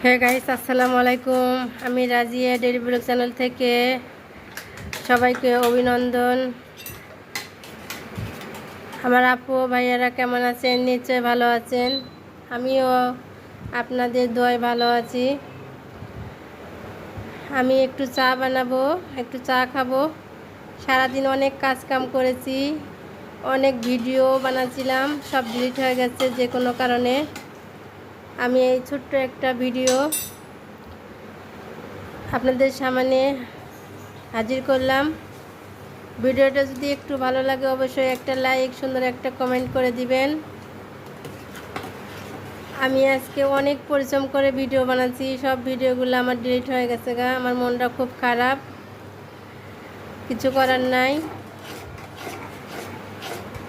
Hey guys, আসসালামু আলাইকুম। আমি রাজিয়া ডেইলি ব্লগ চ্যানেল থেকে সবাইকে অভিনন্দন। আমার আপু ভাইয়ারা কেমন আছেন? নিশ্চয় ভালো আছেন। আমিও আপনাদের দোয়ায় ভালো আছি। আমি একটু চা বানাবো, একটু চা খাবো। সারাদিন অনেক কাজ কাম করেছি, অনেক ভিডিও বানাচ্ছিলাম, সব ডিলিট হয়ে গেছে যে কোনো কারণে। আমি এই ছোট্ট একটা ভিডিও আপনাদের সামনে হাজির করলাম। ভিডিওটা যদি একটু ভালো লাগে অবশ্যই একটা লাইক, সুন্দর একটা কমেন্ট করে দিবেন। আমি আজকে অনেক পরিশ্রম করে ভিডিও বানাচ্ছি, সব ভিডিওগুলো আমার ডিলিট হয়ে গেছে গা। আমার মনটা খুব খারাপ, কিছু করার নাই।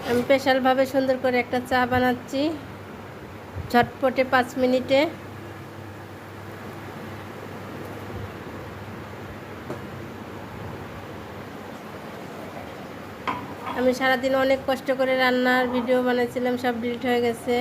আমি স্পেশালভাবে সুন্দর করে একটা চা বানাচ্ছি, ঝটপটে 5 মিনিটে। আমি সারাদিন অনেক কষ্ট করে রান্নার ভিডিও বানাচ্ছিলাম, সব ডিলিট হয়ে গেছে।